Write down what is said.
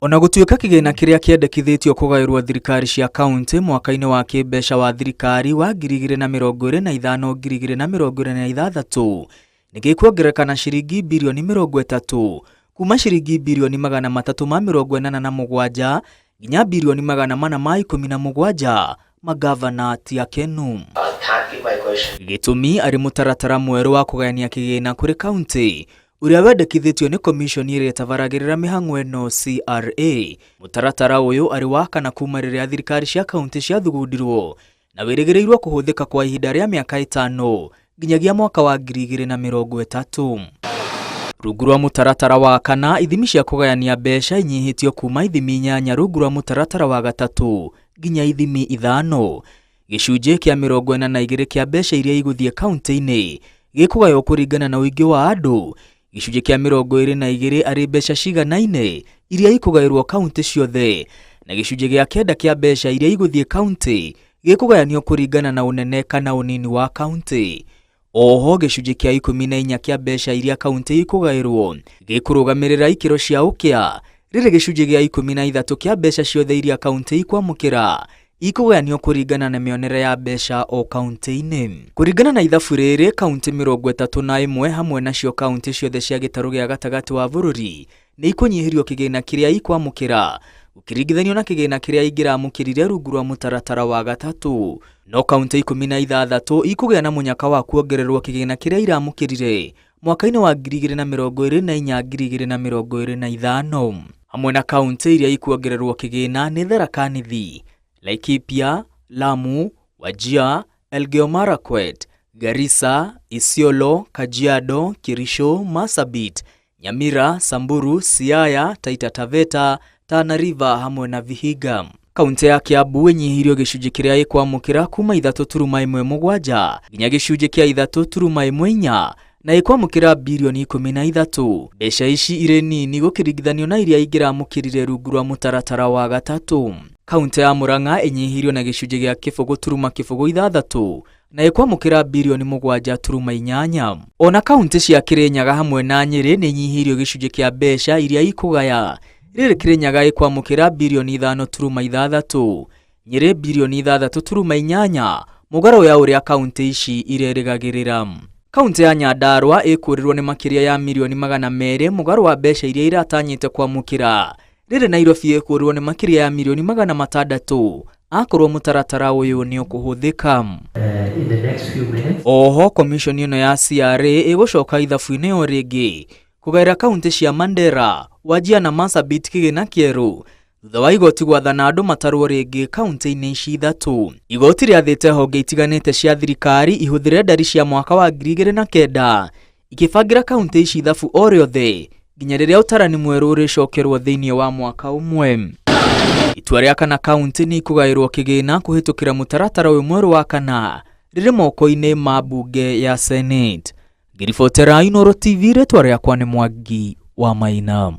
Ona gutuika kigina kiria kiendekithitio kugairwo thirikari cia kaunti mwaka-ini wa kĩmbeca wa thirikari wa 2025-2026 nigikuongerekana ciringi birioni 30 kuma ciringi birioni 387 nginya birioni 417 magavana ti akenu. Gitumi ari mutaratara mweru wa kugayania kigina kuri kaunti uria wendekithitio ni commission iria tavaragirira mihang'o eno CRA. Mutaratara uyu ari wakana kuma riria thirikari cia kaunti cia thugundirwo na wirigirirwo kuhuthika kwa ihinda ria miaka 5 nginyagia mwaka wa 2030. Rungu rwa mutaratara wa kana, ithimi cia kugayania mbeca inyihitio kuma ithimi 8 rungu rwa mutaratara wa 3 nginya ithimi 5. Gicunje kia 42 kia mbeca iria iguthie kaunti-ini gikugayo kuringana na uingi wa andu. Gicunje kia 22 ari mbeca ciganaine iria ikugairwo kaunti ciothe, na gicunje gia 9 kia mbeca iria iguthie kaunti gikugayanio kuringana na unene kana unini wa kaunti. Oho gicunje kia 14 kia mbeca iria kaunti ikugairwo gikurugamirira ikiro cia ukia, riri gicunje gia 13 kia mbeca ciothe iria kaunti ikwamukira ikugayanio kuringana na mionere ya mbeca o kaunti-ini. Kuringana na ithabu riri, kaunti 31 hamwe nacio kaunti ciothe cia gitaru gia gatagati wa bururi ni ikunyihirio kigina kiria ikwamukira ukiringithanio na kigina kiria ingiramukirire rungu rwa mutaratara wa 3. No kaunti 16 ikugea na munyaka wa kuongererwo kigina kiria iramukirire mwaka-ini wa 2024-2025. Hamwe na kaunti iria ikuongererwo kigina ni Tharaka Nithi, Laikipia, Lamu, Wajir, Elgeyo Marakwet, Garissa, Isiolo, Kajiado, Kirisho, Marsabit, Nyamira, Samburu, Siaya, Taita Taveta, Tana River hamwe na Vihiga. Kaunti ya Kiambu inyihirio gicunje kiria ikwamukira kuma 3.17 nginya gicunje kia 3.14 na ikwamukira birioni 13. Mbeca ici iri nini gukiringithanio na iria ingiramukirire rungu rwa mutaratara wa 3. Kaunti ya Murang'a inyihirio na gicunje gia 0.6 na ikwamukira birioni 7.8. Ona kaunti cia Kirinyaga hamwe na Nyeri ni inyihirio gicunje kia mbeca iria ikugaya, riri Kirinyaga ikwamukira birioni 5.6, Nyeri birioni 6.8 mugaro ya uria kaunti ici irerigagirira. Kaunti ya Nyandarua ikurirwo ni makiria ya milioni 200 mugaro wa mbeca iria iratanyite kwamukira, riri Nairobi ikurirwo ni makiria ya milioni 600 akorwo mutaratara uyu ni ukuhuthika. Oho commission ino ya CRA igucoka ithabu-ini yo ringi kugaira kaunti cia Mandera, Wajir na Marsabit kigina kieru thutha wa igoti gwathana andu matarwo ringi kaunti-ini ici 3. Igoti riathite honge itiganite cia thirikari ihuthire ndari cia mwaka wa 2009 ikibangira kaunti ici ithabu o riothe nginya riria utarani mweru uricokerwo thiini wa mwaka umwe. Itua ria kana kaunti ni ikugairwo kigina kuhitukira mutaratara uyu mweru wa kana riri moko-ini ma bunge ya Senate. Ngiribotera Inooro TV, ritwa riakwa ni Mwangi wa Maina.